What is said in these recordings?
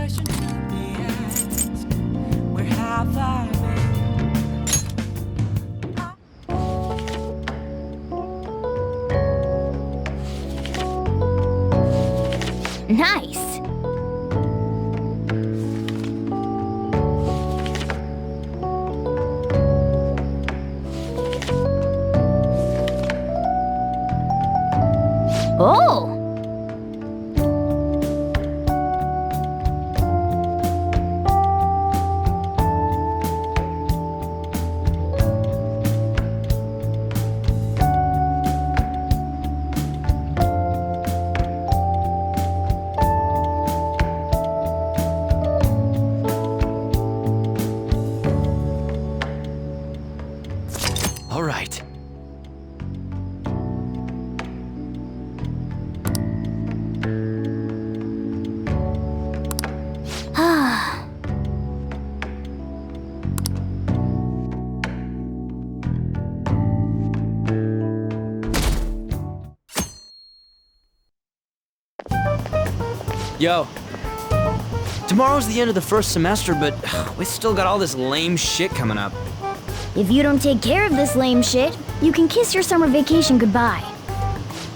question to be asked. Where have I been? Nice. Oh! All right. Yo. Tomorrow's the end of the first semester, but we still got all this lame shit coming up. If you don't take care of this lame shit, you can kiss your summer vacation goodbye.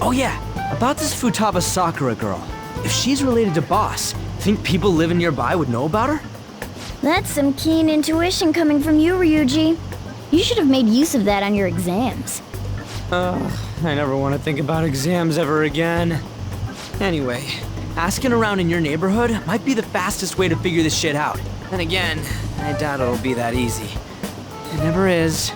Oh yeah, about this Futaba Sakura girl. If she's related to Boss, think people living nearby would know about her? That's some keen intuition coming from you, Ryuji. You should have made use of that on your exams. I never want to think about exams ever again. Anyway, asking around in your neighborhood might be the fastest way to figure this shit out. Then again, I doubt it'll be that easy. It never is.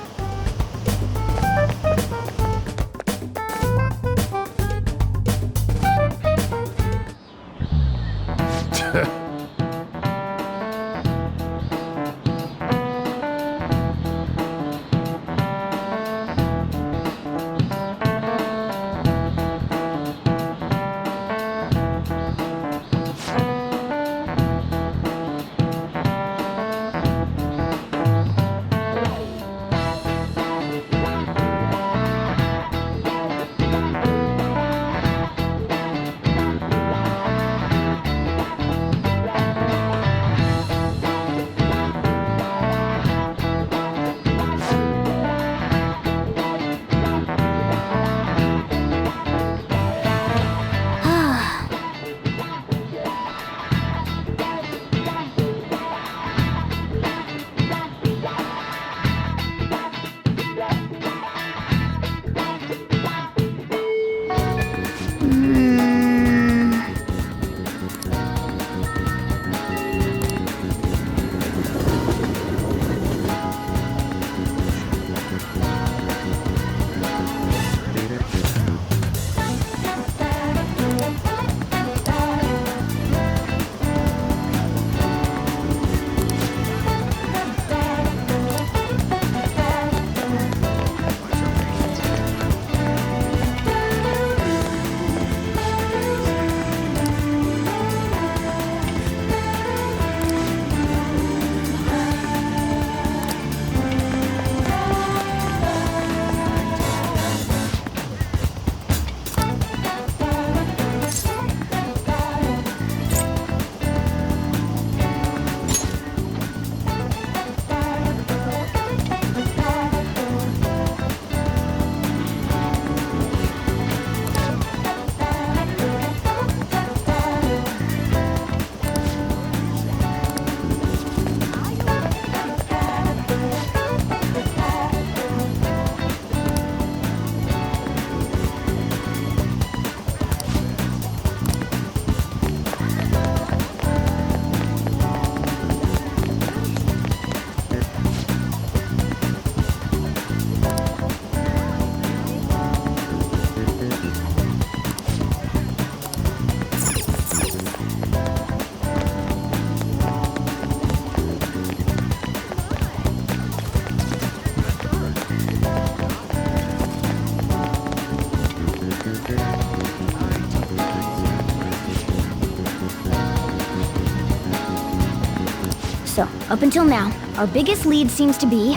So, up until now, our biggest lead seems to be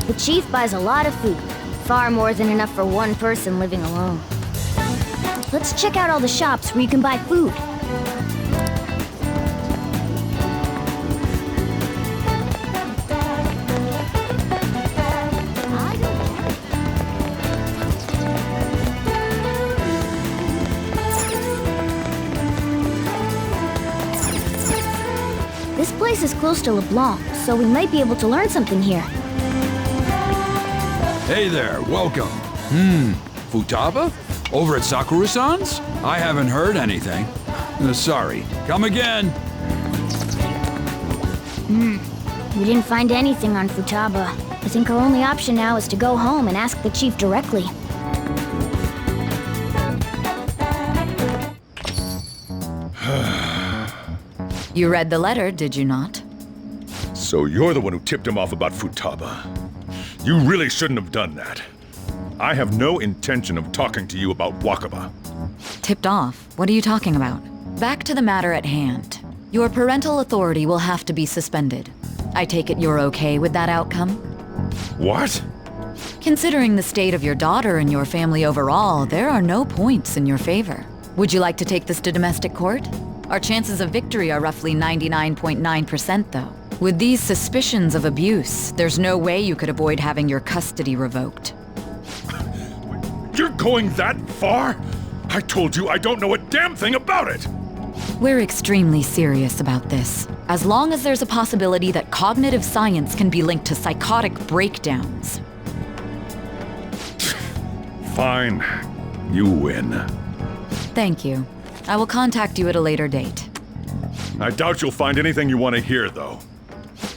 the chief buys a lot of food, far more than enough for one person living alone. Let's check out all the shops where you can buy food. place is close to LeBlanc, so we might be able to learn something here. Hey there, welcome. Futaba? Over at Sakura-san's? I haven't heard anything. Sorry. Come again. We didn't find anything on Futaba. I think our only option now is to go home and ask the chief directly. You read the letter, did you not? So you're the one who tipped him off about Futaba. You really shouldn't have done that. I have no intention of talking to you about Wakaba. Tipped off? What are you talking about? Back to the matter at hand. Your parental authority will have to be suspended. I take it you're okay with that outcome? What? Considering the state of your daughter and your family overall, there are no points in your favor. Would you like to take this to domestic court? Our chances of victory are roughly 99.9% though. With these suspicions of abuse, there's no way you could avoid having your custody revoked. You're going that far? I told you I don't know a damn thing about it! We're extremely serious about this. As long as there's a possibility that cognitive science can be linked to psychotic breakdowns. Fine. You win. Thank you. I will contact you at a later date. I doubt you'll find anything you want to hear, though.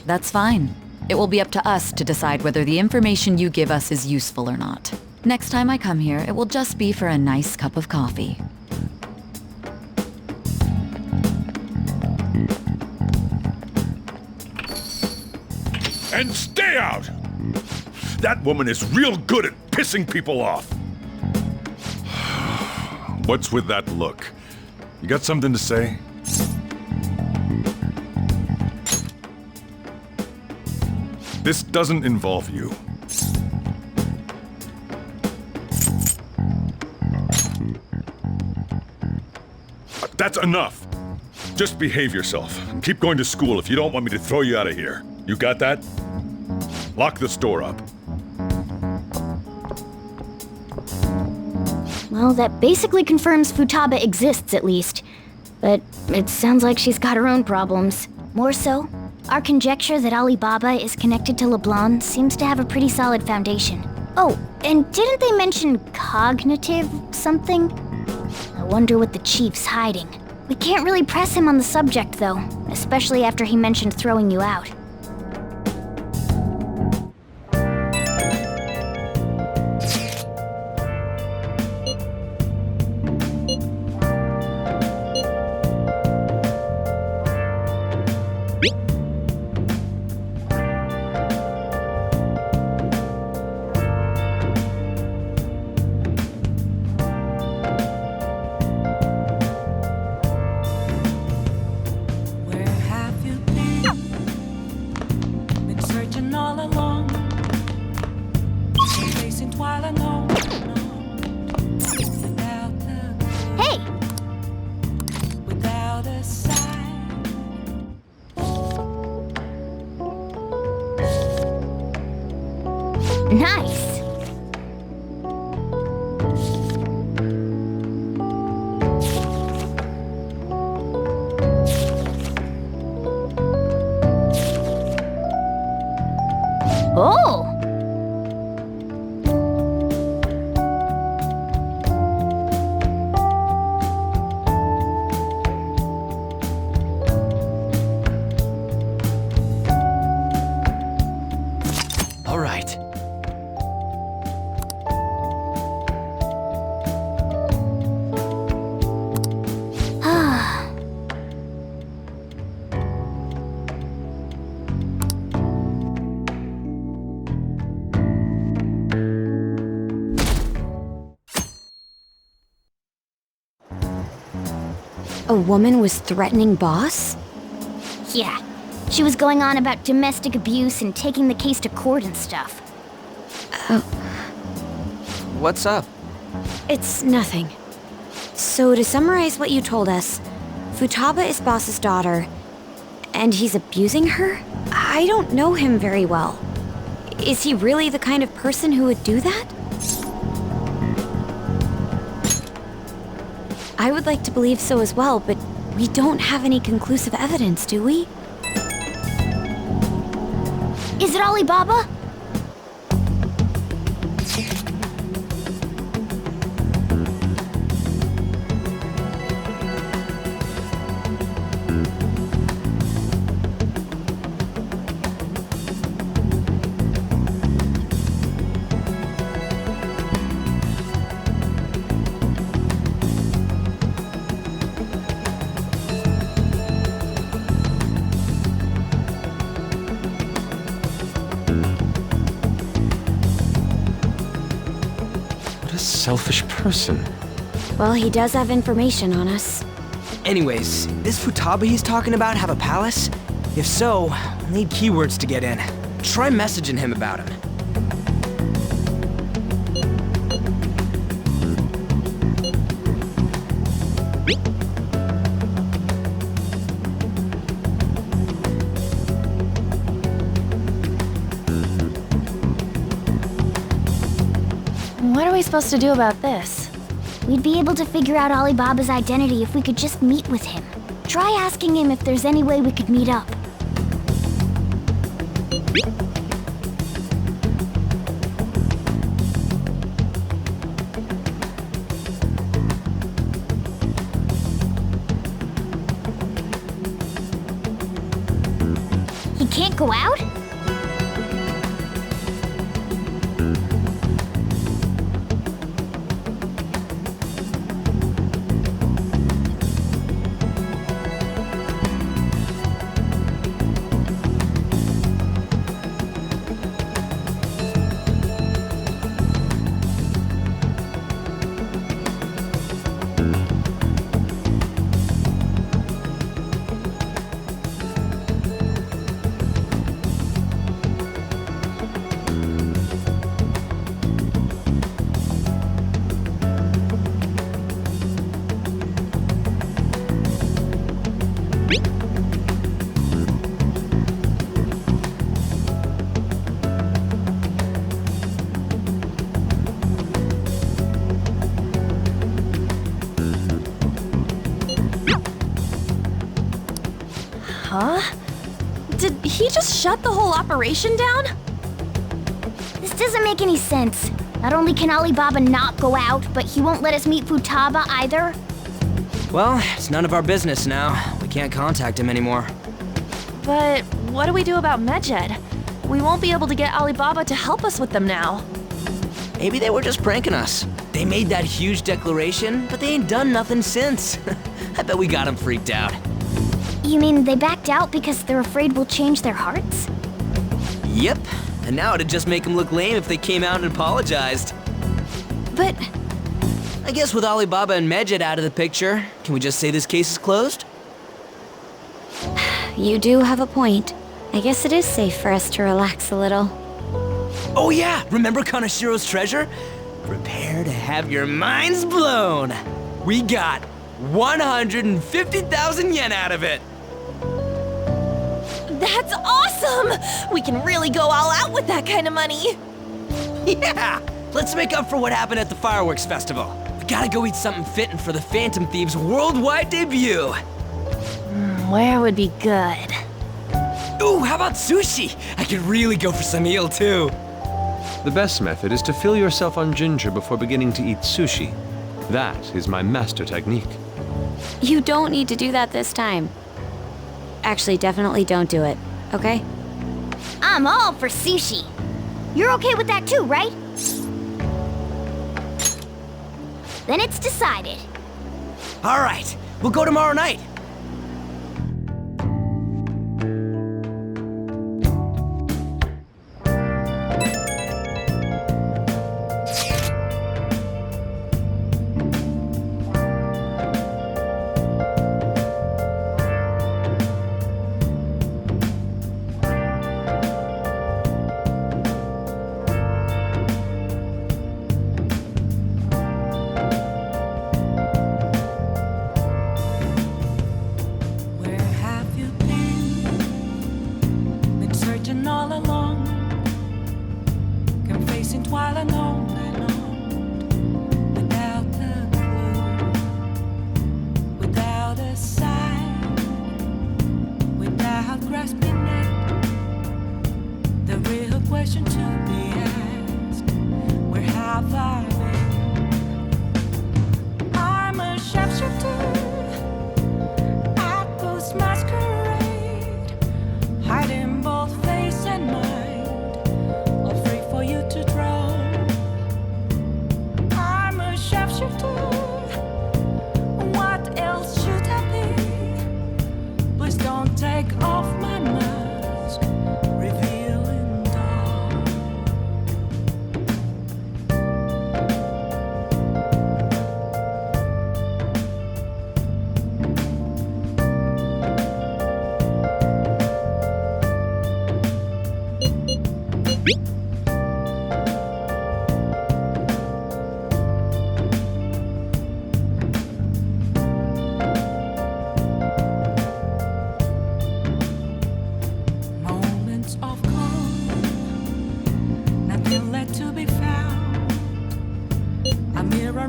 That's fine. It will be up to us to decide whether the information you give us is useful or not. Next time I come here, it will just be for a nice cup of coffee. And stay out! That woman is real good at pissing people off. What's with that look? You got something to say? This doesn't involve you. That's enough. Just behave yourself and keep going to school if you don't want me to throw you out of here. You got that? Lock the store up. Well, that basically confirms Futaba exists, at least. But it sounds like she's got her own problems. More so, our conjecture that Alibaba is connected to LeBlanc seems to have a pretty solid foundation. Oh, and didn't they mention cognitive something? I wonder what the chief's hiding. We can't really press him on the subject, though, especially after he mentioned throwing you out. Where have you been? Been searching all along. Chasing while alone. Without Hey! without a sign. Nice! Oh! All right. A woman was threatening Boss? Yeah. She was going on about domestic abuse and taking the case to court and stuff. What's up? It's nothing. So to summarize what you told us, Futaba is Boss's daughter, and he's abusing her? I don't know him very well. Is he really the kind of person who would do that? I would like to believe so as well, but we don't have any conclusive evidence, do we? Is it Alibaba? Selfish person. Well, he does have information on us. Anyways, does Futaba he's talking about have a palace? If so, we'll need keywords to get in. Try messaging him about him. What are we supposed to do about this? We'd be able to figure out Alibaba's identity if we could just meet with him. Try asking him if there's any way we could meet up. He can't go out? Huh? Did he just shut the whole operation down? This doesn't make any sense. Not only can Alibaba not go out, but he won't let us meet Futaba either. Well, it's none of our business now. We can't contact him anymore. But what do we do about Medjed? We won't be able to get Alibaba to help us with them now. Maybe they were just pranking us. They made that huge declaration, but they ain't done nothing since. I bet we got them freaked out. You mean they backed out because they're afraid we'll change their hearts? Yep, and now it'd just make them look lame if they came out and apologized. But I guess with Alibaba and Medjed out of the picture, can we just say this case is closed? You do have a point. I guess it is safe for us to relax a little. Oh yeah, remember Kanashiro's treasure? Prepare to have your minds blown. We got 150,000 yen out of it. that's awesome! We can really go all out with that kind of money. Yeah, let's make up for what happened at the fireworks festival. We gotta go eat something fitting for the Phantom Thieves' worldwide debut. Where would be good? Ooh, how about sushi? I could really go for some eel too. The best method is to fill yourself on ginger before beginning to eat sushi. That is my master technique. You don't need to do that this time. Actually, definitely don't do it, okay? I'm all for sushi. You're okay with that too, right? Then it's decided. All right, we'll go tomorrow night. Where have you been? Been searching all along, complacent while alone and on, without a clue, without a sign, without grasping at the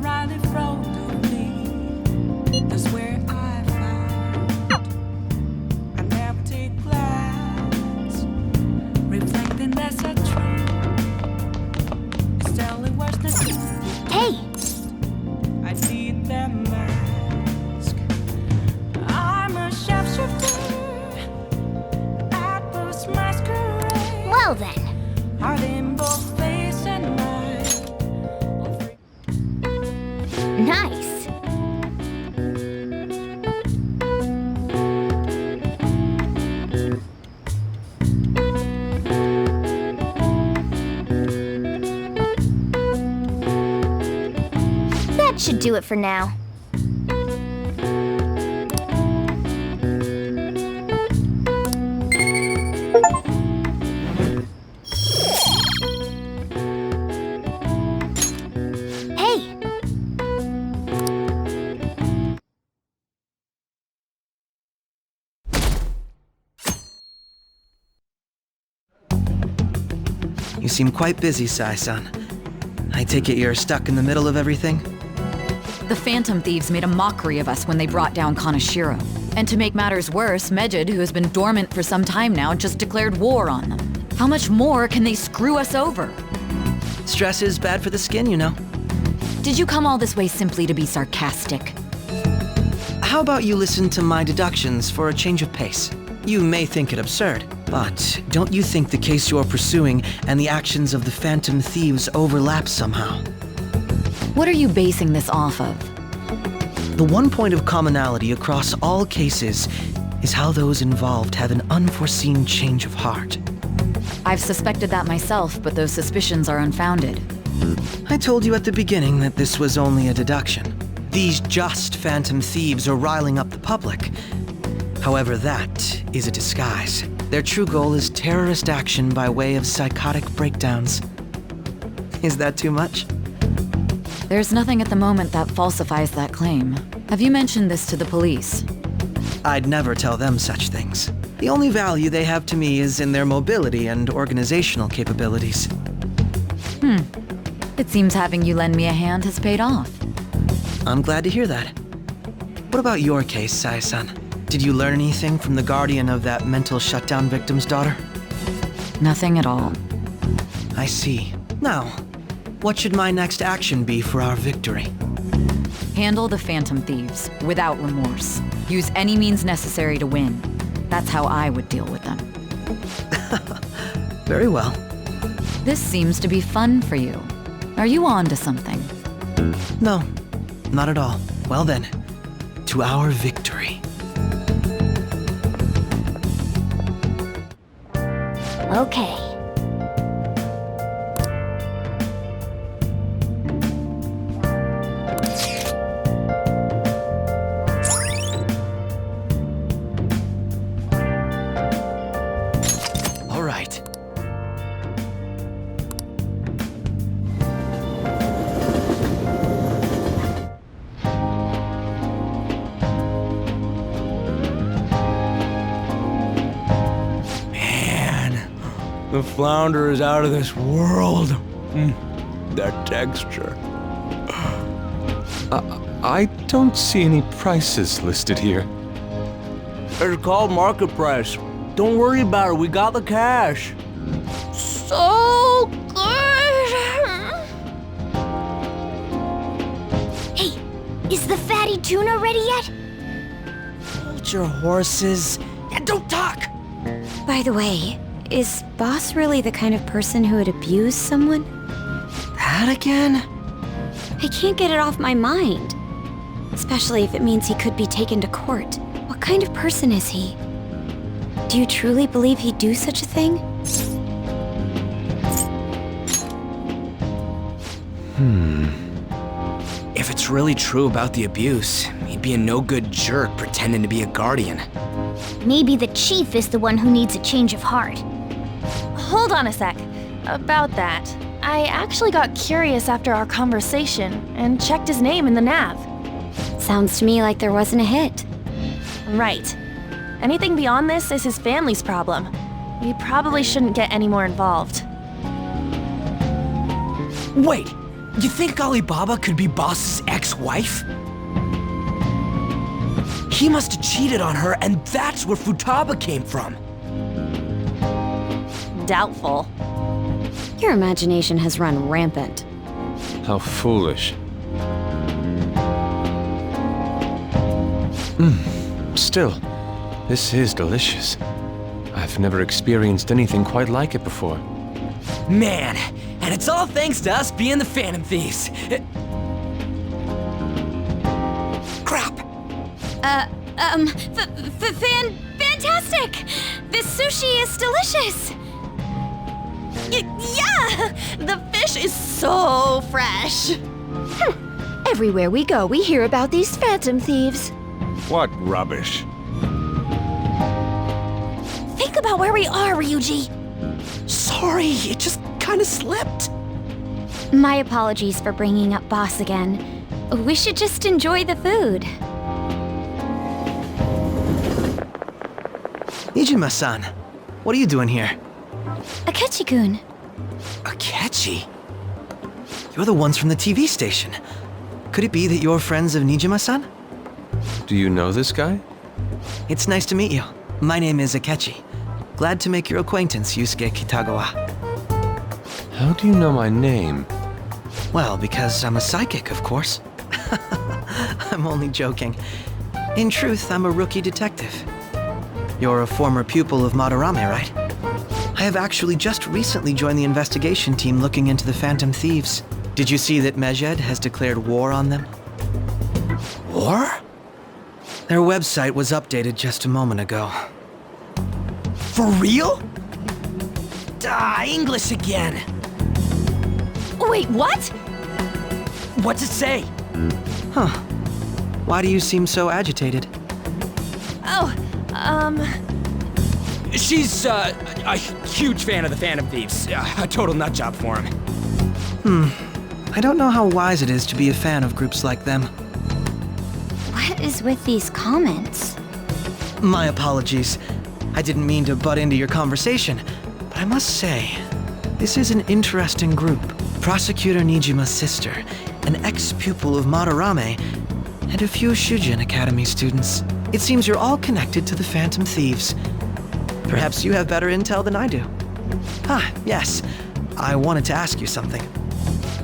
Riley Frodo Lee. That's where I found an empty glass, reflecting that's a tree. It's telling what's the truth. Hey! I need that mask. I'm a sharpshooter at Post Masquerade. Well then. Heart in both face and mind. Nice. That should do it for now. Hey! You seem quite busy, Sai-san. I take it you're stuck in the middle of everything? The Phantom Thieves made a mockery of us when they brought down Kaneshiro. And to make matters worse, Medjed, who has been dormant for some time now, just declared war on them. How much more can they screw us over? Stress is bad for the skin, you know. Did you come all this way simply to be sarcastic? How about you listen to my deductions for a change of pace? You may think it absurd, but don't you think the case you're pursuing and the actions of the Phantom Thieves overlap somehow? What are you basing this off of? The one point of commonality across all cases is how those involved have an unforeseen change of heart. I've suspected that myself, but those suspicions are unfounded. I told you at the beginning that this was only a deduction. These just Phantom Thieves are riling up the public. However, that is a disguise. Their true goal is terrorist action by way of psychotic breakdowns. Is that too much? There's nothing at the moment that falsifies that claim. Have you mentioned this to the police? I'd never tell them such things. The only value they have to me is in their mobility and organizational capabilities. It seems having you lend me a hand has paid off. I'm glad to hear that. What about your case, Sai-san? Did you learn anything from the guardian of that mental shutdown victim's daughter? Nothing at all. I see. Now, what should my next action be for our victory? Handle the Phantom Thieves without remorse. Use any means necessary to win. That's how I would deal with them. Very well. This seems to be fun for you. Are you on to something? No, not at all. Well then, to our victory. Okay. All right. The flounder is out of this world. That texture. I don't see any prices listed here. It's called market price. Don't worry about it, we got the cash. So good! Hey, is the fatty tuna ready yet? Hold your horses and don't talk! By the way, is Boss really the kind of person who would abuse someone? That again? I can't get it off my mind. Especially if it means he could be taken to court. What kind of person is he? Do you truly believe he'd do such a thing? If it's really true about the abuse, he'd be a no-good jerk pretending to be a guardian. Maybe the chief is the one who needs a change of heart. Hold on a sec. About that, I actually got curious after our conversation and checked his name in the nav. Sounds to me like there wasn't a hit. Right. Anything beyond this is his family's problem. We probably shouldn't get any more involved. Wait, You think Alibaba could be Boss's ex-wife? He must have cheated on her, and that's where Futaba came from. Doubtful. Your imagination has run rampant. How foolish. Still, this is delicious. I've never experienced anything quite like it before. Man, and it's all thanks to us being the Phantom Thieves. Crap! Fantastic! This sushi is delicious! Yeah! The fish is so fresh. Everywhere we go, we hear about these Phantom Thieves. What rubbish. Think about where we are, Ryuji. Sorry, it just kinda slipped. My apologies for bringing up Boss again. We should just enjoy the food. Nijima-san, what are you doing here? Akechi-kun. Akechi? You're the ones from the TV station. Could it be that you're friends of Nijima-san? Do you know this guy? It's nice to meet you. My name is Akechi. Glad to make your acquaintance, Yusuke Kitagawa. How do you know my name? Well, because I'm a psychic, of course. I'm only joking. In truth, I'm a rookie detective. You're a former pupil of Madarame, right? I have actually just recently joined the investigation team looking into the Phantom Thieves. Did you see that Mejed has declared war on them? War? Their website was updated just a moment ago. For real? English again. Wait, what? What's it say? Huh. Why do you seem so agitated? Oh, She's, a huge fan of the Phantom Thieves. A total nutjob for him. I don't know how wise it is to be a fan of groups like them. What is with these comments? My apologies. I didn't mean to butt into your conversation, but I must say, this is an interesting group. Prosecutor Nijima's sister, an ex-pupil of Madarame, and a few Shujin Academy students. It seems you're all connected to the Phantom Thieves. Perhaps you have better intel than I do. Yes. I wanted to ask you something.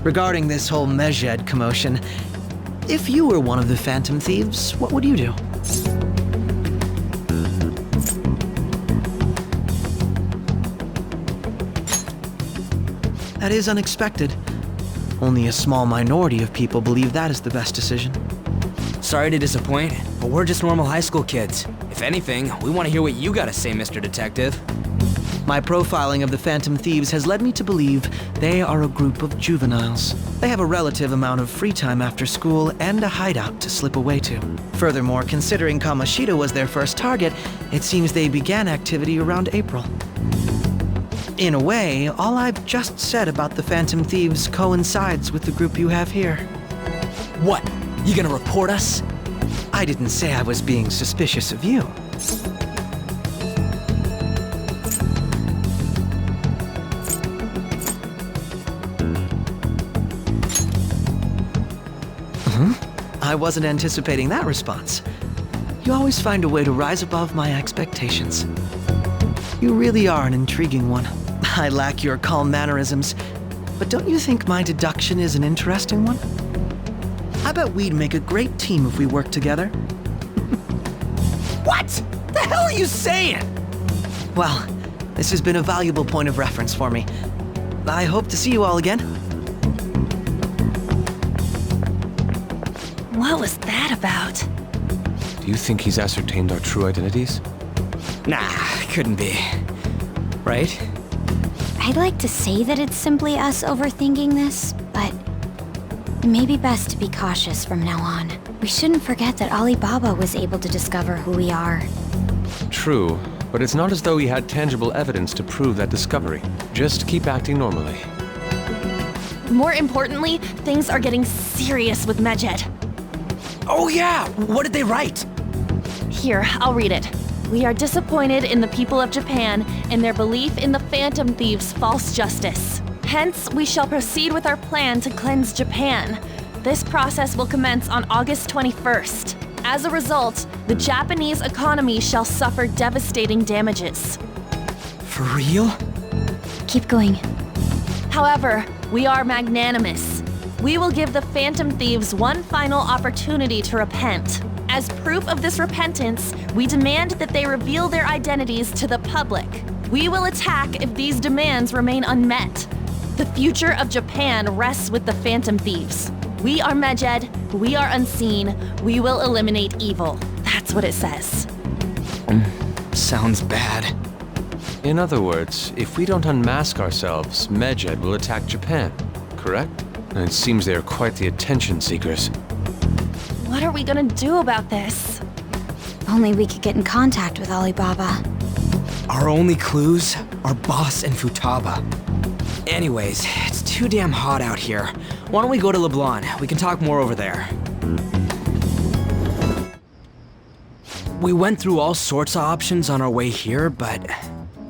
Regarding this whole Mejed commotion, if you were one of the Phantom Thieves, what would you do? That is unexpected. Only a small minority of people believe that is the best decision. Sorry to disappoint, but we're just normal high school kids. If anything, we want to hear what you gotta say, Mr. Detective. My profiling of the Phantom Thieves has led me to believe they are a group of juveniles. They have a relative amount of free time after school and a hideout to slip away to. Furthermore, considering Kamoshida was their first target, it seems they began activity around April. In a way, all I've just said about the Phantom Thieves coincides with the group you have here. What? You gonna report us? I didn't say I was being suspicious of you. I wasn't anticipating that response. You always find a way to rise above my expectations. You really are an intriguing one. I lack your calm mannerisms, but don't you think my deduction is an interesting one? I bet we'd make a great team if we worked together. What? The hell are you saying? Well, this has been a valuable point of reference for me. I hope to see you all again. what was that about? Do you think he's ascertained our true identities? Nah, couldn't be. Right? I'd like to say that it's simply us overthinking this, but it may be best to be cautious from now on. We shouldn't forget that Alibaba was able to discover who we are. True, but it's not as though he had tangible evidence to prove that discovery. Just keep acting normally. More importantly, things are getting serious with Mejed. Oh yeah! What did they write? Here, I'll read it. We are disappointed in the people of Japan and their belief in the Phantom Thieves' false justice. Hence, we shall proceed with our plan to cleanse Japan. This process will commence on August 21st. As a result, the Japanese economy shall suffer devastating damages. For real? Keep going. However, we are magnanimous. We will give the Phantom Thieves one final opportunity to repent. As proof of this repentance, we demand that they reveal their identities to the public. We will attack if these demands remain unmet. The future of Japan rests with the Phantom Thieves. We are Medjed, we are unseen, we will eliminate evil. That's what it says. Sounds bad. In other words, if we don't unmask ourselves, Medjed will attack Japan, correct? And it seems they are quite the attention seekers. What are we gonna do about this? Only we could get in contact with Alibaba. Our only clues are Boss and Futaba. Anyways, it's too damn hot out here. Why don't we go to Leblon? We can talk more over there. We went through all sorts of options on our way here, but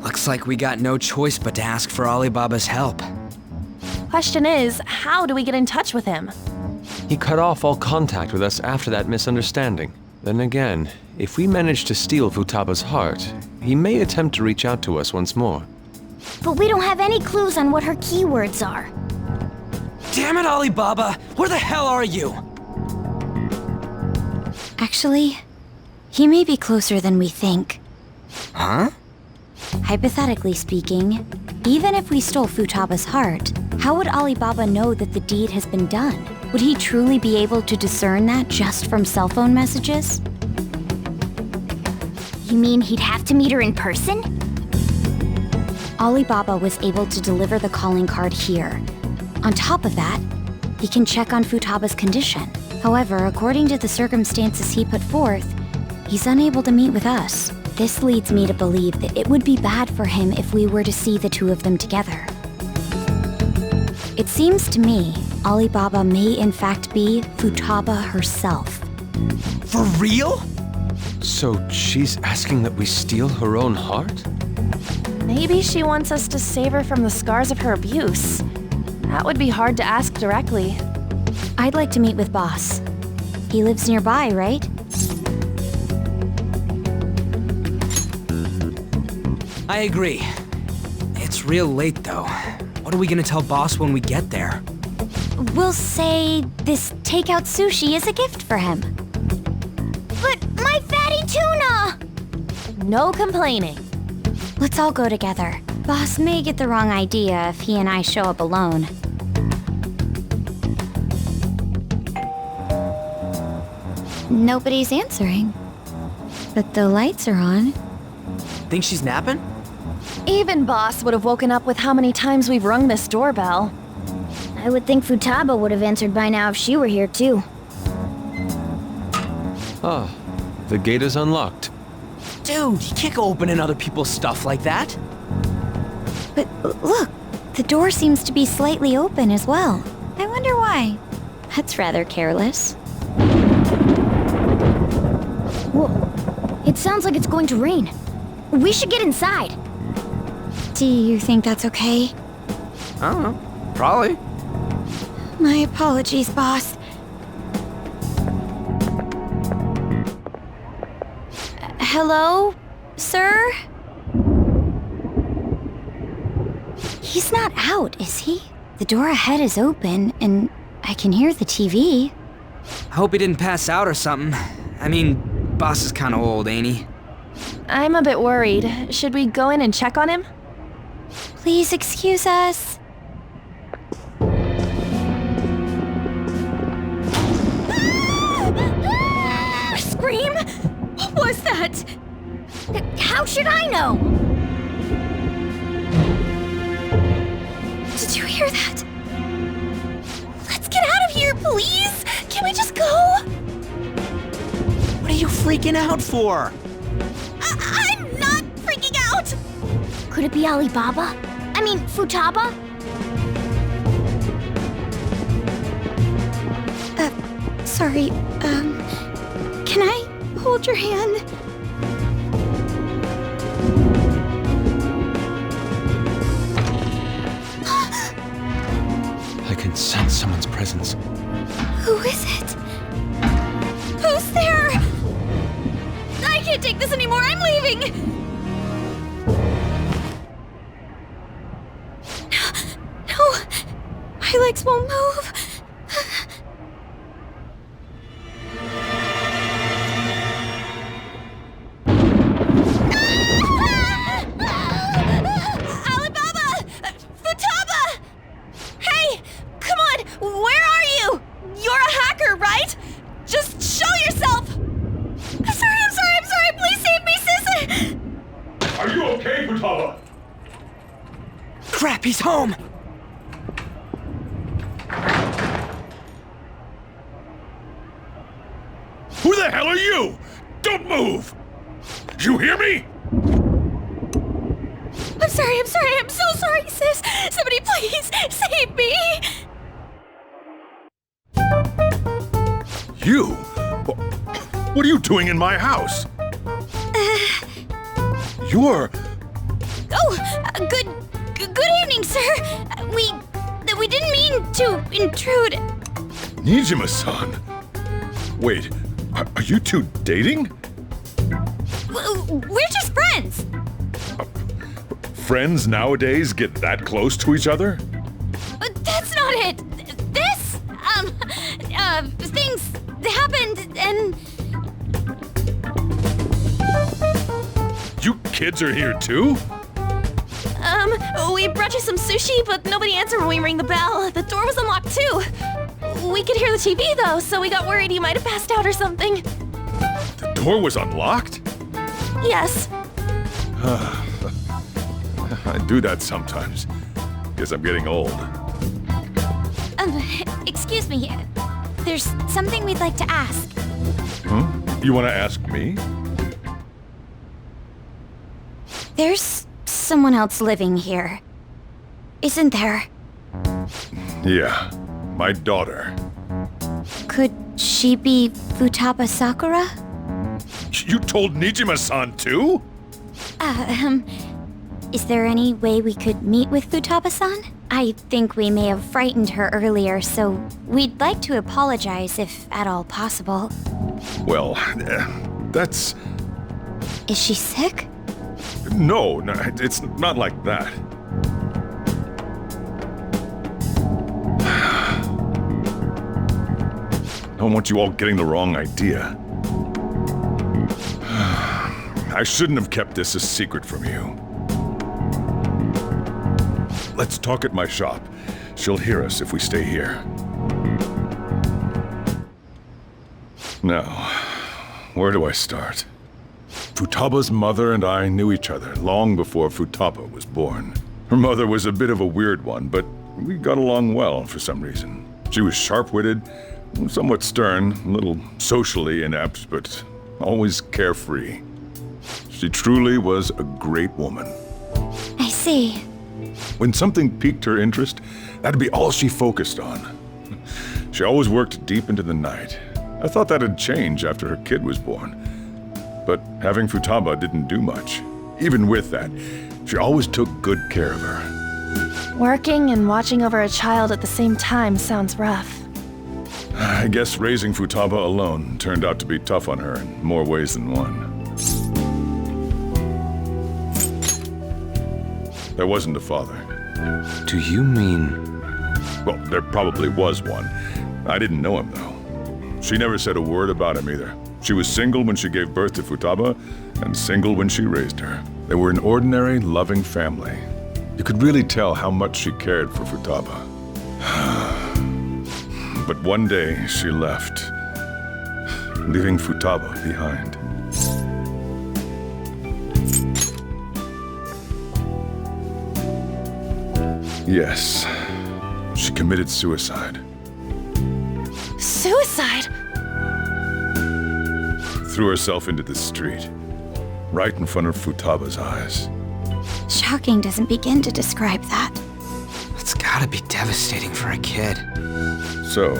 looks like we got no choice but to ask for Alibaba's help. Question is, how do we get in touch with him? He cut off all contact with us after that misunderstanding. Then again, if we manage to steal Futaba's heart, he may attempt to reach out to us once more. But we don't have any clues on what her keywords are. Damn it, Alibaba! Where the hell are you? Actually, he may be closer than we think. Huh? Hypothetically speaking, even if we stole Futaba's heart, how would Alibaba know that the deed has been done? Would he truly be able to discern that just from cell phone messages? You mean he'd have to meet her in person? Alibaba was able to deliver the calling card here. On top of that, he can check on Futaba's condition. However, according to the circumstances he put forth, he's unable to meet with us. This leads me to believe that it would be bad for him if we were to see the two of them together. It seems to me Alibaba may in fact be Futaba herself. For real? So she's asking that we steal her own heart? Maybe she wants us to save her from the scars of her abuse. That would be hard to ask directly. I'd like to meet with Boss. He lives nearby, right? I agree. It's real late, though. What are we gonna tell Boss when we get there? We'll say this takeout sushi is a gift for him. But my fatty tuna! No complaining. Let's all go together. Boss may get the wrong idea if he and I show up alone. Nobody's answering. But the lights are on. Think she's napping? Even Boss would have woken up with how many times we've rung this doorbell. I would think Futaba would have answered by now if she were here too. Ah, the gate is unlocked. Dude, you can't go opening other people's stuff like that. But look, the door seems to be slightly open as well. I wonder why. That's rather careless. Whoa. It sounds like it's going to rain. We should get inside. Do you think that's okay? I don't know. Probably. My apologies, Boss. Hello, sir? He's not out, is he? The door ahead is open, and I can hear the TV. I hope he didn't pass out or something. I mean, Boss is kinda old, ain't he? I'm a bit worried. Should we go in and check on him? Please excuse us. Scream? What was that? How should I know? Did you hear that? Let's get out of here, please! Can we just go? What are you freaking out for? I'm not freaking out! Could it be Alibaba? I mean, Futaba? Sorry, can I hold your hand? sense someone's presence. Who is it? Who's there? I can't take this anymore. I'm leaving. No. My legs won't move. Alibaba! Futaba! Hey! Come on! Where are you? You're a hacker, right? Just show yourself! I'm sorry! Please save me, sis! Are you okay, Futaba? Crap, he's home! Who the hell are you? Don't move! You hear me? I'm so sorry, sis! Somebody please save me! You? What are you doing in my house? You're... Good evening, sir. We didn't mean to intrude. Nijima-san. Wait, are you two dating? We're just friends. Friends nowadays get that close to each other? But that's not it. This, things happened and... You kids are here too? We brought you some sushi, but nobody answered when we rang the bell. The door was unlocked too. We could hear the TV though, so we got worried you might have passed out or something. The door was unlocked? Yes. I do that sometimes. Guess I'm getting old. Excuse me. There's something we'd like to ask. Huh? You want to ask me? There's someone else living here, isn't there? Yeah, my daughter. Could she be Futaba Sakura? You told Nijima-san too? Is there any way we could meet with Futaba-san? I think we may have frightened her earlier, so we'd like to apologize if at all possible. Well, that's... Is she sick? No, it's not like that. I don't want you all getting the wrong idea. I shouldn't have kept this a secret from you. Let's talk at my shop. She'll hear us if we stay here. Now, where do I start? Futaba's mother and I knew each other long before Futaba was born. Her mother was a bit of a weird one, but we got along well for some reason. She was sharp-witted, somewhat stern, a little socially inept, but always carefree. She truly was a great woman. I see. When something piqued her interest, that'd be all she focused on. She always worked deep into the night. I thought that'd change after her kid was born. But having Futaba didn't do much. Even with that, she always took good care of her. Working and watching over a child at the same time sounds rough. I guess raising Futaba alone turned out to be tough on her in more ways than one. There wasn't a father. Do you mean... Well, there probably was one. I didn't know him, though. She never said a word about him either. She was single when she gave birth to Futaba, and single when she raised her. They were an ordinary, loving family. You could really tell how much she cared for Futaba. But one day, she left, leaving Futaba behind. Yes, she committed suicide. Suicide? Threw herself into the street, right in front of Futaba's eyes. Shocking doesn't begin to describe that. It's gotta be devastating for a kid. So...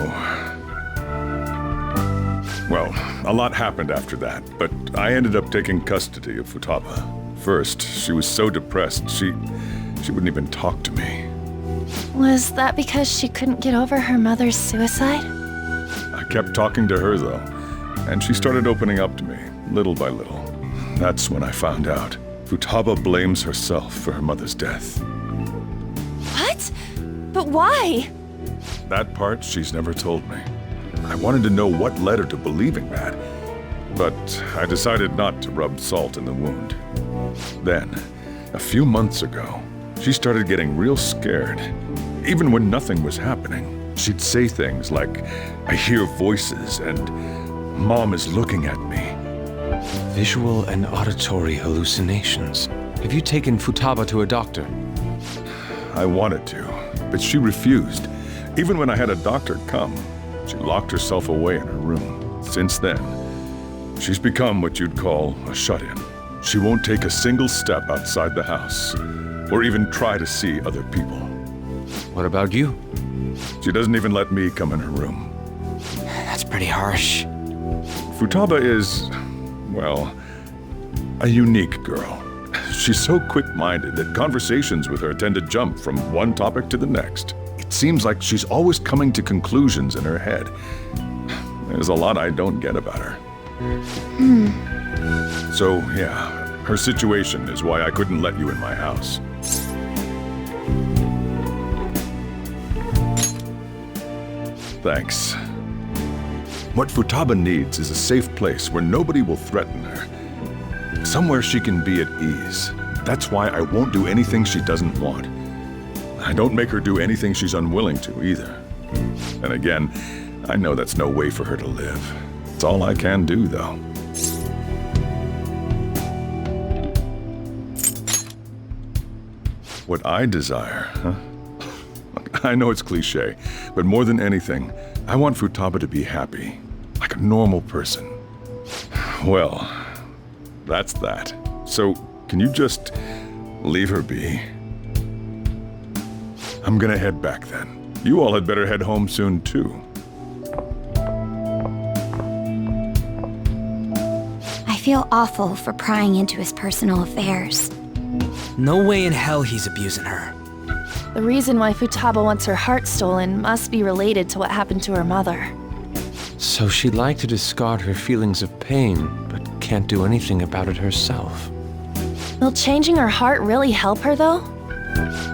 Well, a lot happened after that, but I ended up taking custody of Futaba. First, she was so depressed, she wouldn't even talk to me. Was that because she couldn't get over her mother's suicide? I kept talking to her, though, and she started opening up to me, little by little. That's when I found out. Futaba blames herself for her mother's death. What? But why? That part she's never told me. I wanted to know what led her to believing that, but I decided not to rub salt in the wound. Then, a few months ago, she started getting real scared. Even when nothing was happening, she'd say things like, "I hear voices," and "Mom is looking at me." Visual and auditory hallucinations. Have you taken Futaba to a doctor? I wanted to, but she refused. Even when I had a doctor come, she locked herself away in her room. Since then, she's become what you'd call a shut-in. She won't take a single step outside the house, or even try to see other people. What about you? She doesn't even let me come in her room. That's pretty harsh. Futaba is, well, a unique girl. She's so quick-minded that conversations with her tend to jump from one topic to the next. It seems like she's always coming to conclusions in her head. There's a lot I don't get about her. So, yeah, her situation is why I couldn't let you in my house. Thanks. What Futaba needs is a safe place where nobody will threaten her. Somewhere she can be at ease. That's why I won't do anything she doesn't want. I don't make her do anything she's unwilling to, either. And again, I know that's no way for her to live. It's all I can do, though. What I desire, huh? I know it's cliché, but more than anything, I want Futaba to be happy, like a normal person. Well, that's that. So, can you just leave her be? I'm gonna head back then. You all had better head home soon, too. I feel awful for prying into his personal affairs. No way in hell he's abusing her. The reason why Futaba wants her heart stolen must be related to what happened to her mother. So she'd like to discard her feelings of pain, but can't do anything about it herself. Will changing her heart really help her, though?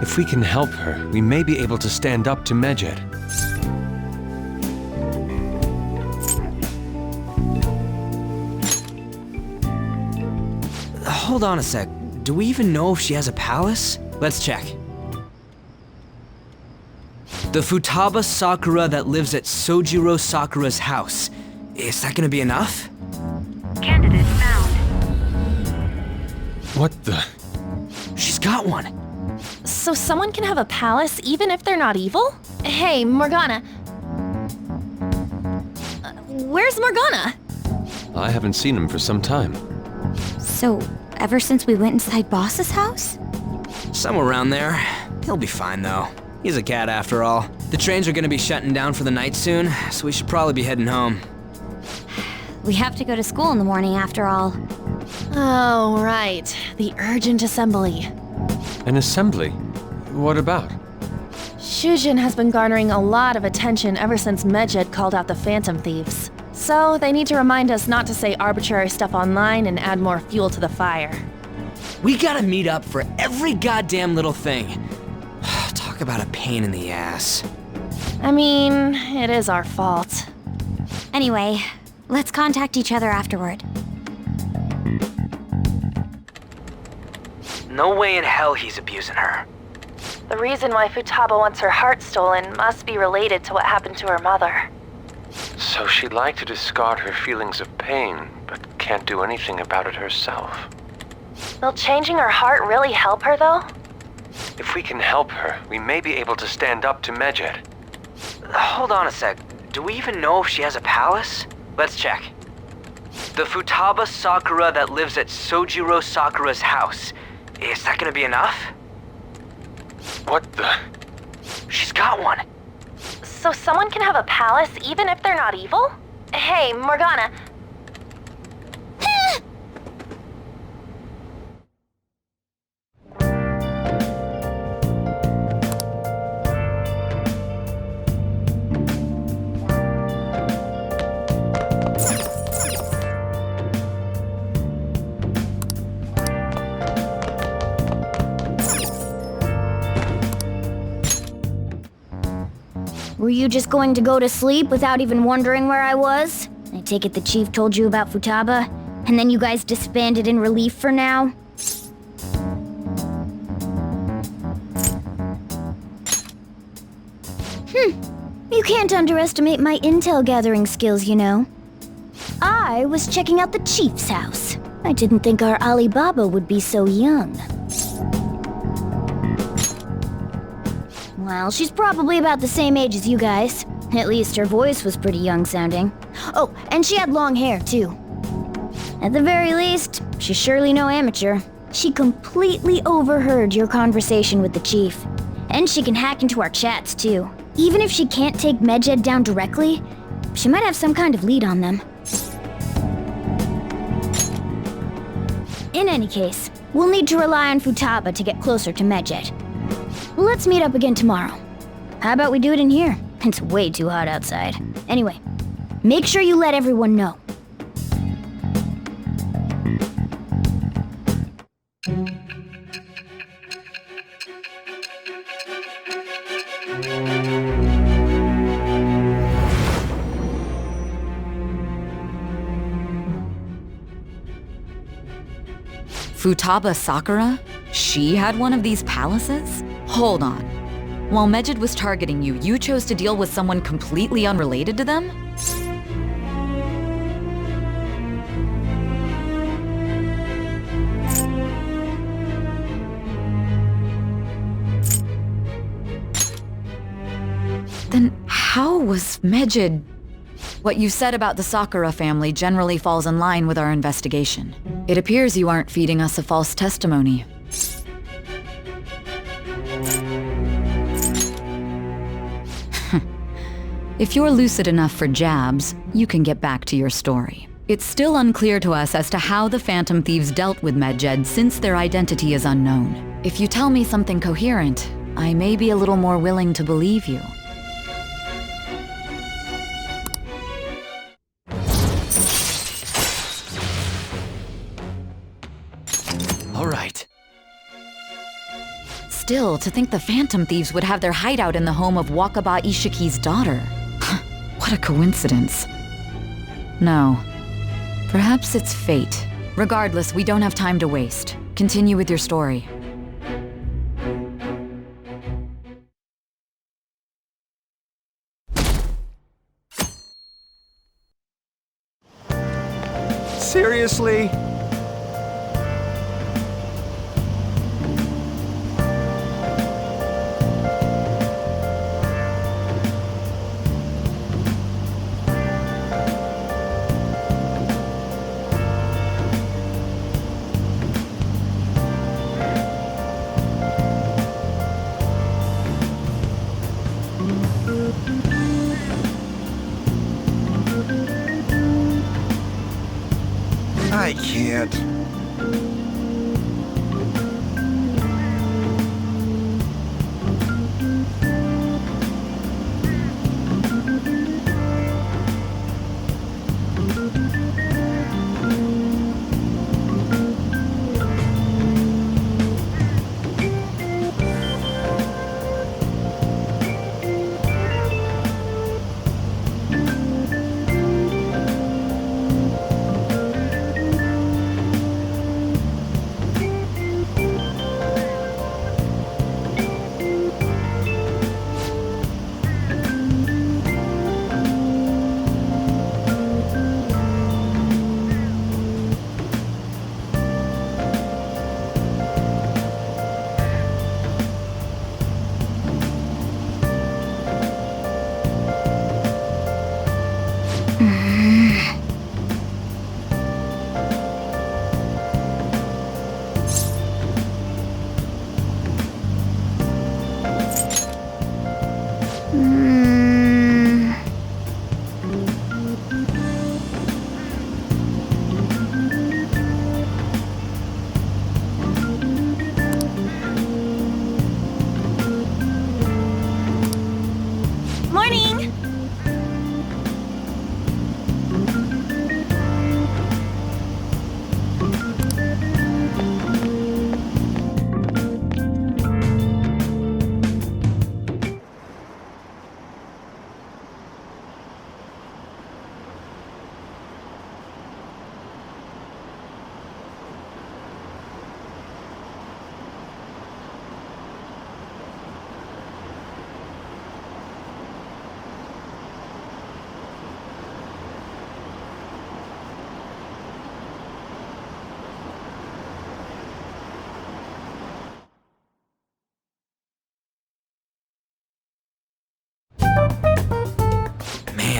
If we can help her, we may be able to stand up to Medjed. Hold on a sec. Do we even know if she has a palace? Let's check. The Futaba Sakura that lives at Sojiro Sakura's house. Is that gonna be enough? Candidate found. What the? She's got one. So someone can have a palace even if they're not evil? Hey, Morgana. Where's Morgana? I haven't seen him for some time. So, ever since we went inside Boss's house? Somewhere around there. He'll be fine, though. He's a cat, after all. The trains are gonna be shutting down for the night soon, so we should probably be heading home. We have to go to school in the morning after all. Oh, right. The urgent assembly. An assembly? What about? Shujin has been garnering a lot of attention ever since Medjed called out the Phantom Thieves. So they need to remind us not to say arbitrary stuff online and add more fuel to the fire. We gotta meet up for every goddamn little thing. Talk about a pain in the ass. I mean, it is our fault. Anyway, let's contact each other afterward. No way in hell he's abusing her. The reason why Futaba wants her heart stolen must be related to what happened to her mother. So she'd like to discard her feelings of pain, but can't do anything about it herself. Will changing her heart really help her, though? If we can help her, we may be able to stand up to Medjed. Hold on a sec. Do we even know if she has a palace? Let's check. The Futaba Sakura that lives at Sojiro Sakura's house. Is that gonna be enough? What the? She's got one. So someone can have a palace even if they're not evil? Hey, Morgana. you just going to go to sleep without even wondering where I was? I take it the chief told you about Futaba, and then you guys disbanded in relief for now? You can't underestimate my intel gathering skills, you know. I was checking out the chief's house. I didn't think our Alibaba would be so young. Well, she's probably about the same age as you guys. At least her voice was pretty young sounding. Oh, and she had long hair, too. At the very least, she's surely no amateur. She completely overheard your conversation with the chief. And she can hack into our chats, too. Even if she can't take Medjed down directly, she might have some kind of lead on them. In any case, we'll need to rely on Futaba to get closer to Medjed. Let's meet up again tomorrow. How about we do it in here? It's way too hot outside. Anyway, make sure you let everyone know. Futaba Sakura? She had one of these palaces? Hold on. While Medjed was targeting you, you chose to deal with someone completely unrelated to them? Then how was Medjed... What you said about the Sakura family generally falls in line with our investigation. It appears you aren't feeding us a false testimony. If you're lucid enough for jabs, you can get back to your story. It's still unclear to us as to how the Phantom Thieves dealt with Medjed since their identity is unknown. If you tell me something coherent, I may be a little more willing to believe you. All right. Still, to think the Phantom Thieves would have their hideout in the home of Wakaba Ishiki's daughter. What a coincidence. No. Perhaps it's fate. Regardless, we don't have time to waste. Continue with your story. Seriously? I can't.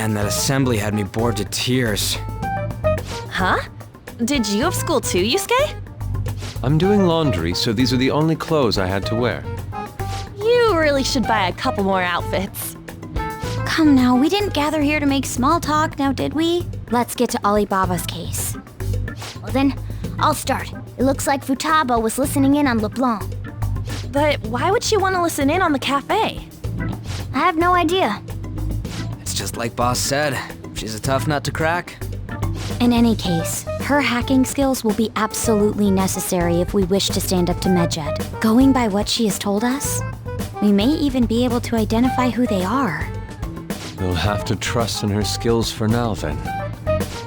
Man, that assembly had me bored to tears. Huh? Did you have school too, Yusuke? I'm doing laundry, so these are the only clothes I had to wear. You really should buy a couple more outfits. Come now, we didn't gather here to make small talk, now did we? Let's get to Alibaba's case. Well then, I'll start. It looks like Futaba was listening in on LeBlanc. But why would she want to listen in on the cafe? I have no idea. It's just like Boss said. She's a tough nut to crack. In any case, her hacking skills will be absolutely necessary if we wish to stand up to Medjed. Going by what she has told us, we may even be able to identify who they are. We'll have to trust in her skills for now, then.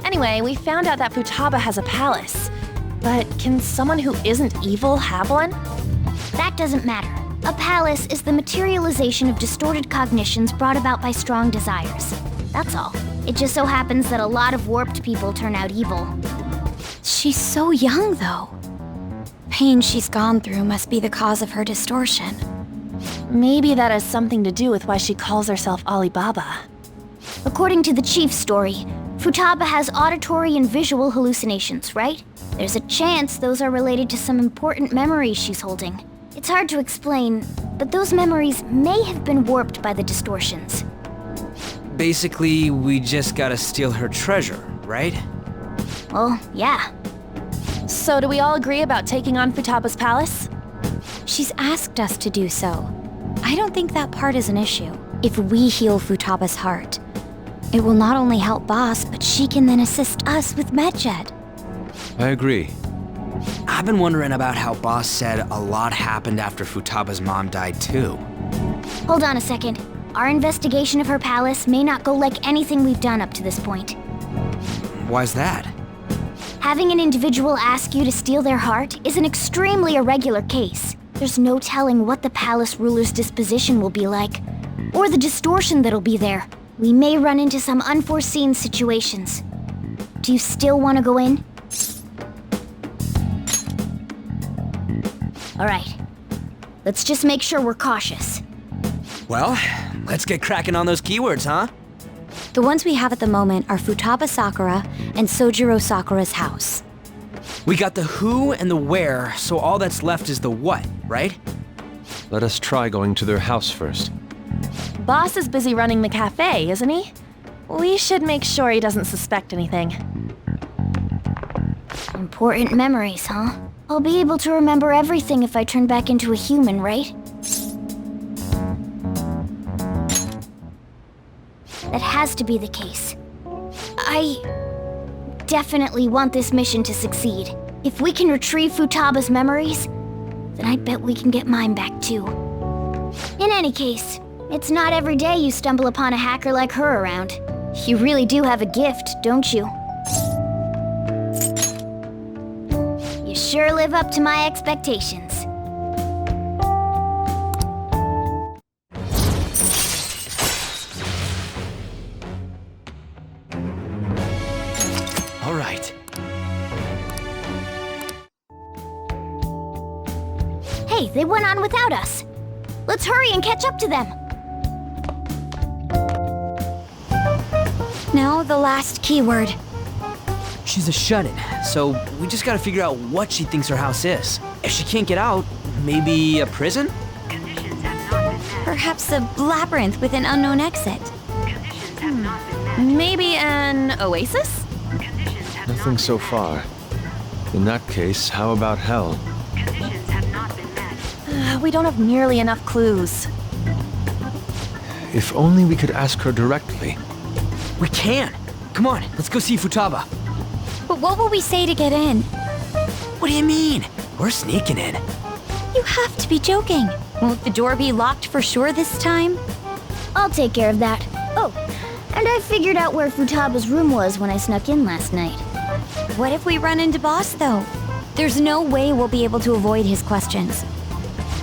Anyway, we found out that Futaba has a palace. But can someone who isn't evil have one? That doesn't matter. A palace is the materialization of distorted cognitions brought about by strong desires. That's all. It just so happens that a lot of warped people turn out evil. She's so young, though. Pain she's gone through must be the cause of her distortion. Maybe that has something to do with why she calls herself Alibaba. According to the chief's story, Futaba has auditory and visual hallucinations, right? There's a chance those are related to some important memories she's holding. It's hard to explain, but those memories may have been warped by the distortions. Basically, we just gotta steal her treasure, right? Well, yeah. So do we all agree about taking on Futaba's palace? She's asked us to do so. I don't think that part is an issue. If we heal Futaba's heart, it will not only help Boss, but she can then assist us with Medjed. I agree. I've been wondering about how Boss said a lot happened after Futaba's mom died too. Hold on a second. Our investigation of her palace may not go like anything we've done up to this point. Why's that? Having an individual ask you to steal their heart is an extremely irregular case. There's no telling what the palace ruler's disposition will be like, or the distortion that'll be there. We may run into some unforeseen situations. Do you still want to go in? All right. Let's just make sure we're cautious. Well, let's get cracking on those keywords, huh? The ones we have at the moment are Futaba Sakura and Sojiro Sakura's house. We got the who and the where, so all that's left is the what, right? Let us try going to their house first. Boss is busy running the cafe, isn't he? We should make sure he doesn't suspect anything. Important memories, huh? I'll be able to remember everything if I turn back into a human, right? That has to be the case. I definitely want this mission to succeed. If we can retrieve Futaba's memories, then I bet we can get mine back too. In any case, it's not every day you stumble upon a hacker like her around. You really do have a gift, don't you? You sure live up to my expectations. All right. Hey, they went on without us. Let's hurry and catch up to them. Now the last keyword. She's a shut-in, so we just gotta figure out what she thinks her house is. If she can't get out, maybe a prison? Conditions have not been met. Perhaps a labyrinth with an unknown exit. Conditions have not been met. Maybe an oasis? Conditions have Nothing not so far. In that case, how about hell? Conditions have not been met. We don't have nearly enough clues. If only we could ask her directly. We can! Come on, let's go see Futaba. But what will we say to get in? What do you mean? We're sneaking in. You have to be joking. Won't the door be locked for sure this time? I'll take care of that. Oh, and I figured out where Futaba's room was when I snuck in last night. What if we run into Boss, though? There's no way we'll be able to avoid his questions.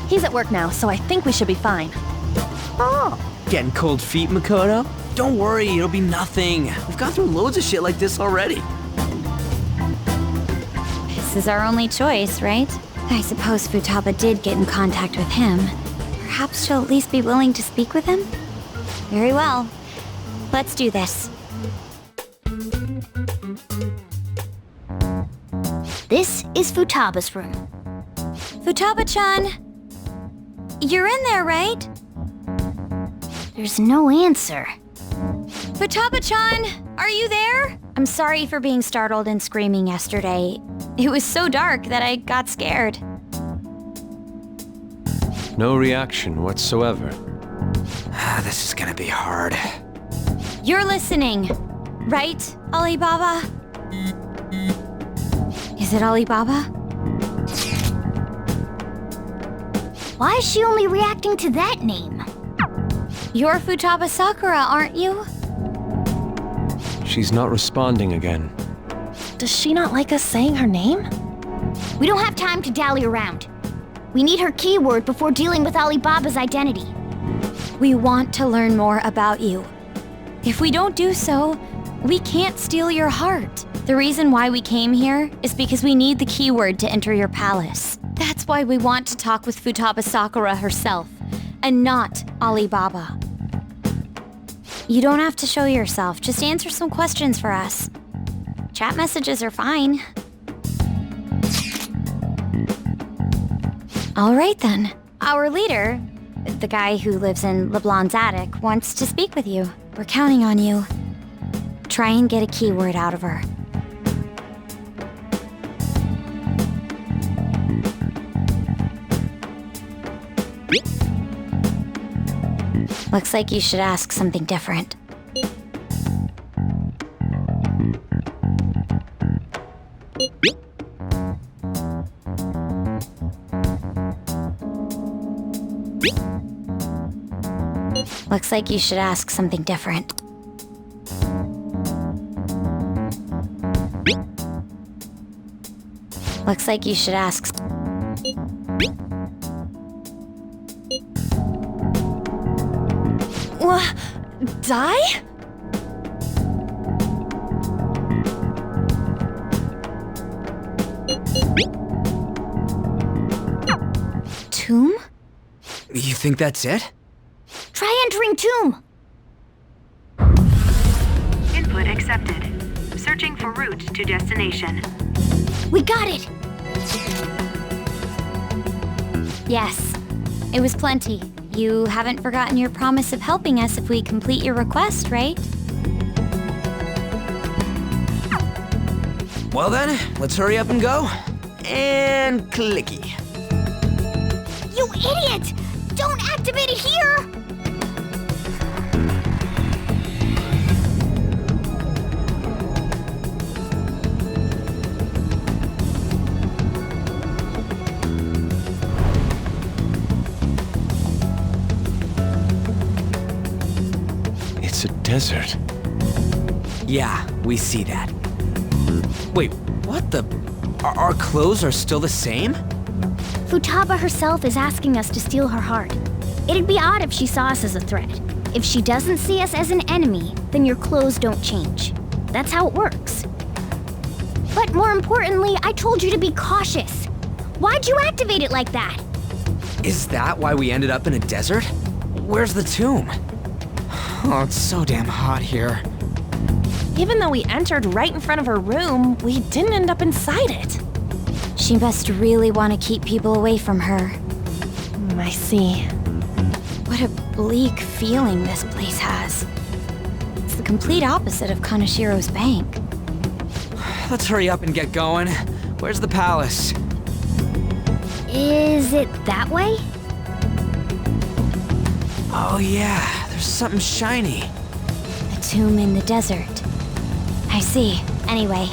He's at work now, so I think we should be fine. Oh, getting cold feet, Makoto? Don't worry, it'll be nothing. We've gone through loads of shit like this already. This is our only choice, right? I suppose Futaba did get in contact with him. Perhaps she'll at least be willing to speak with him? Very well. Let's do this. This is Futaba's room. Futaba-chan, you're in there, right? There's no answer. Futaba-chan, are you there? I'm sorry for being startled and screaming yesterday. It was so dark that I got scared. No reaction whatsoever. This is gonna be hard. You're listening, right, Alibaba? Is it Alibaba? Why is she only reacting to that name? You're Futaba Sakura, aren't you? She's not responding again. Does she not like us saying her name? We don't have time to dally around. We need her keyword before dealing with Alibaba's identity. We want to learn more about you. If we don't do so, we can't steal your heart. The reason why we came here is because we need the keyword to enter your palace. That's why we want to talk with Futaba Sakura herself, and not Alibaba. You don't have to show yourself, just answer some questions for us. Chat messages are fine. All right then. Our leader, the guy who lives in LeBlanc's attic, wants to speak with you. We're counting on you. Try and get a keyword out of her. Looks like you should ask something different. Looks like you should ask something different. Looks like you should ask... Die? Tomb? You think that's it? Try entering tomb! Input accepted. Searching for route to destination. We got it! Yes, it was plenty. You haven't forgotten your promise of helping us if we complete your request, right? Well then, let's hurry up and go. And clicky. You idiot! Don't activate it here! It's a desert. Yeah, we see that. Wait, what the? Our clothes are still the same? Futaba herself is asking us to steal her heart. It'd be odd if she saw us as a threat. If she doesn't see us as an enemy, then your clothes don't change. That's how it works. But more importantly, I told you to be cautious. Why'd you activate it like that? Is that why we ended up in a desert? Where's the tomb? Oh, it's so damn hot here. Even though we entered right in front of her room, we didn't end up inside it. She must really want to keep people away from her. I see. What a bleak feeling this place has. It's the complete opposite of Kanashiro's bank. Let's hurry up and get going. Where's the palace? Is it that way? Oh yeah, there's something shiny. A tomb in the desert. I see. Anyway,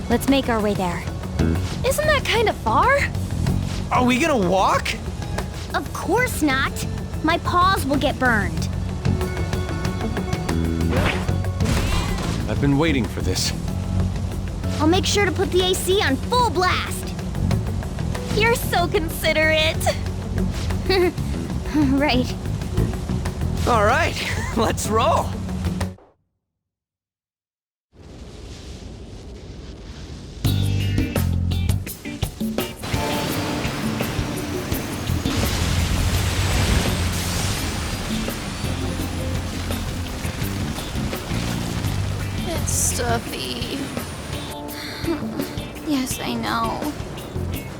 let's make our way there. Isn't that kind of far? Are we gonna walk? Of course not. My paws will get burned. I've been waiting for this. I'll make sure to put the AC on full blast. You're so considerate. Right. All right, let's roll. Stuffy. Yes, I know.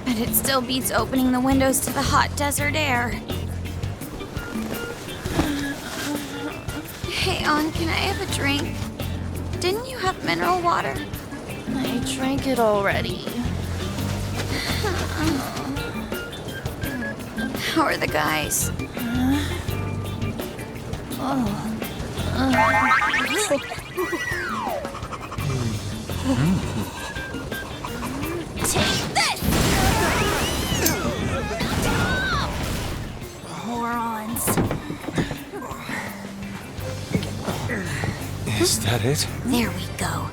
But it still beats opening the windows to the hot desert air. Hey, On, can I have a drink? Didn't you have mineral water? I drank it already. How are the guys? Take this! Morons. Is that it? There we go.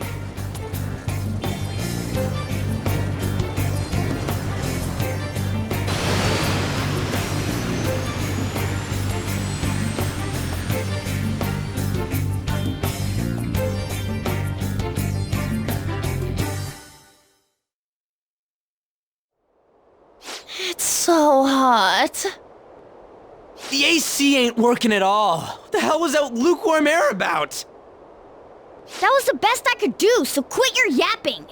It's so hot. The AC ain't working at all. What the hell was that lukewarm air about? That was the best I could do, so quit your yapping.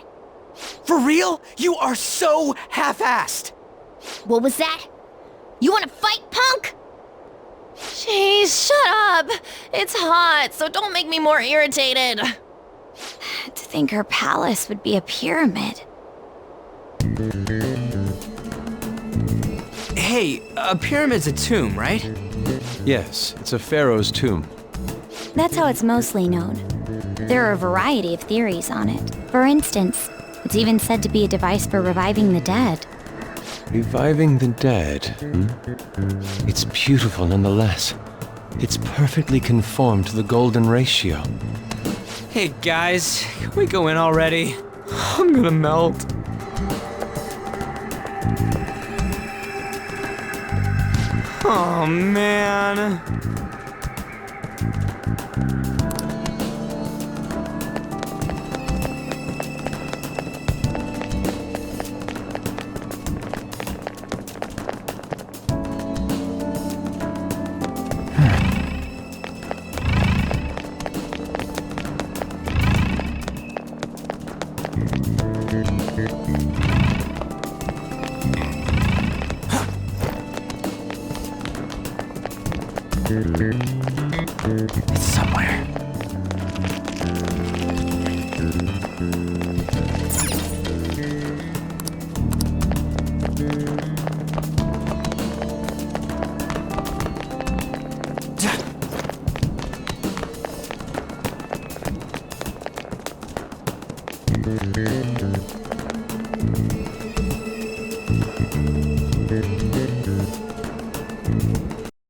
For real? You are so half-assed. What was that? You wanna fight, punk? Jeez, shut up. It's hot, so don't make me more irritated. To think her palace would be a pyramid. Hey, a pyramid's a tomb, right? Yes, it's a pharaoh's tomb. That's how it's mostly known. There are a variety of theories on it. For instance, it's even said to be a device for reviving the dead. Reviving the dead, It's beautiful nonetheless. It's perfectly conformed to the golden ratio. Hey guys, can we go in already? I'm gonna melt. Oh man. It's somewhere.